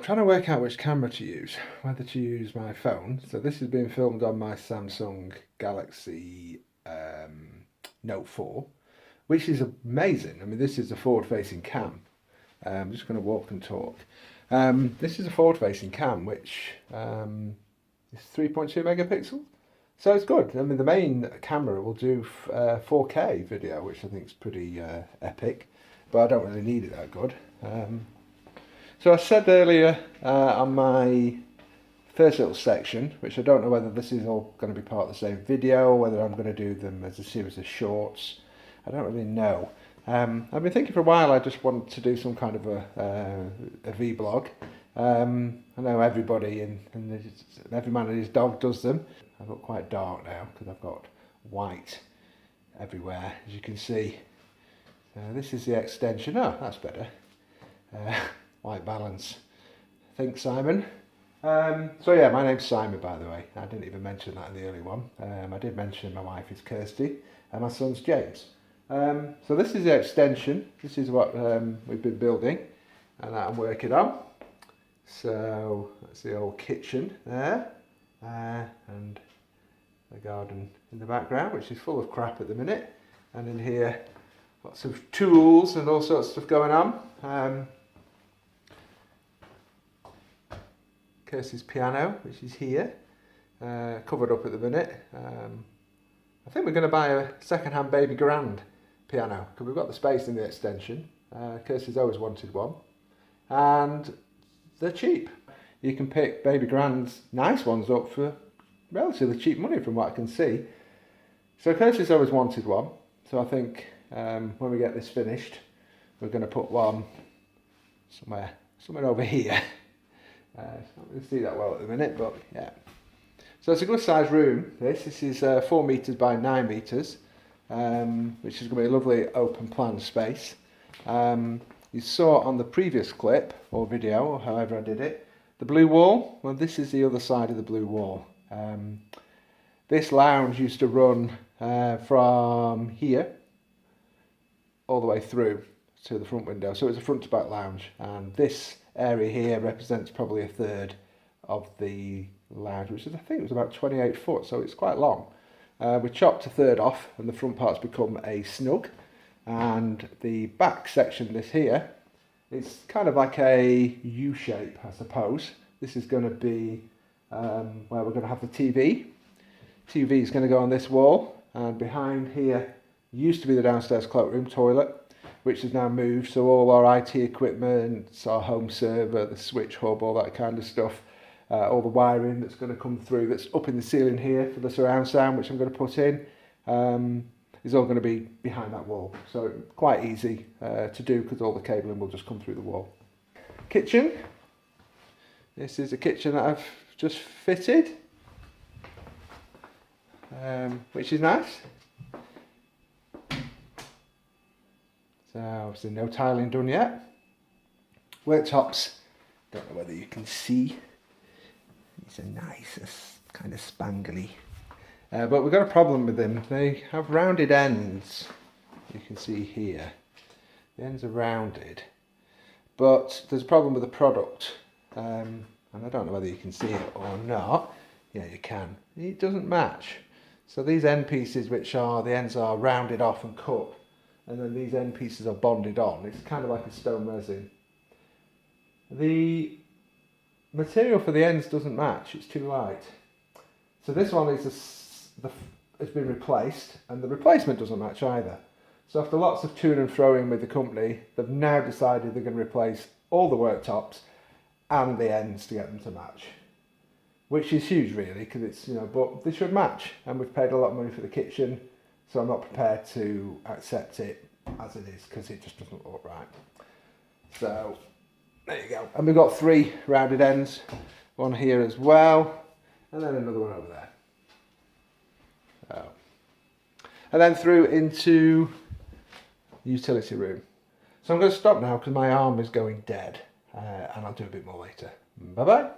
trying to work out which camera to use, whether to use my phone. So this is being filmed on my Samsung Galaxy Note 4, which is amazing. I mean, this is a forward-facing cam. I'm just going to walk and talk. This is a forward-facing cam, which is 3.2 megapixel. So it's good. I mean, the main camera will do 4K video, which I think is pretty epic, but I don't really need it that good. So I said earlier on my first little section, which I don't know whether this is all going to be part of the same video, whether I'm going to do them as a series of shorts. I don't really know. I've been thinking for a while I just wanted to do some kind of a vlog. I know everybody and every man and his dog does them. I've got quite dark now because I've got white everywhere, as you can see. This is the extension. Oh, that's better. White balance. Thanks, Simon. So yeah, my name's Simon, by the way. I didn't even mention that in the early one. I did mention my wife is Kirsty and my son's James. So this is the extension. This is what we've been building and that I'm working on. So that's the old kitchen there, and the garden in the background, which is full of crap at the minute. And in here, lots of tools and all sorts of stuff going on. Kirsty's piano, which is here, covered up at the minute. I think we're going to buy a second-hand baby grand piano because we've got the space in the extension. Kirsty's always wanted one, and they're cheap. You can pick baby grands, nice ones, up for relatively cheap money from what I can see. So Kirsty's always wanted one, so I think when we get this finished, we're going to put one somewhere over here. Not going to see that well at the minute, but yeah. So it's a good sized room. This is 4 meters by 9 meters, which is going to be a lovely open plan space. You saw on the previous clip or video, or however I did it, the blue wall. Well, this is the other side of the blue wall. This lounge used to run from here all the way through to the front window. So it's a front to back lounge, and this area here represents probably a third of the lounge, which is, I think it was about 28 foot, so it's quite long. We chopped a third off and the front part's become a snug, and the back section, this here, it's kind of like a U shape, I suppose. This is going to be where we're going to have the TV. TV is going to go on this wall, and behind here used to be the downstairs cloakroom toilet, which has now moved, so all our IT equipment, our home server, the switch hub, all that kind of stuff, all the wiring that's going to come through, that's up in the ceiling here for the surround sound, which I'm going to put in, is all going to be behind that wall. So quite easy to do because all the cabling will just come through the wall. Kitchen. This is a kitchen that I've just fitted, which is nice. So obviously no tiling done yet. Worktops, don't know whether you can see. These are nice, kind of spangly. But we've got a problem with them. They have rounded ends. You can see here. The ends are rounded. But there's a problem with the product. And I don't know whether you can see it or not. Yeah, you can. It doesn't match. So these end pieces, which are, the ends are rounded off and cut, and then these end pieces are bonded on. It's kind of like a stone resin. The material for the ends doesn't match, it's too light. So this one is has been replaced, and the replacement doesn't match either. So after lots of to and froing with the company, they've now decided they're going to replace all the worktops and the ends to get them to match. Which is huge really, because it's, but they should match, and we've paid a lot of money for the kitchen. So I'm not prepared to accept it as it is because it just doesn't look right. So there you go. And we've got 3 rounded ends, one here as well, and then another one over there. So, and then through into the utility room. So I'm going to stop now because my arm is going dead, and I'll do a bit more later. Bye bye.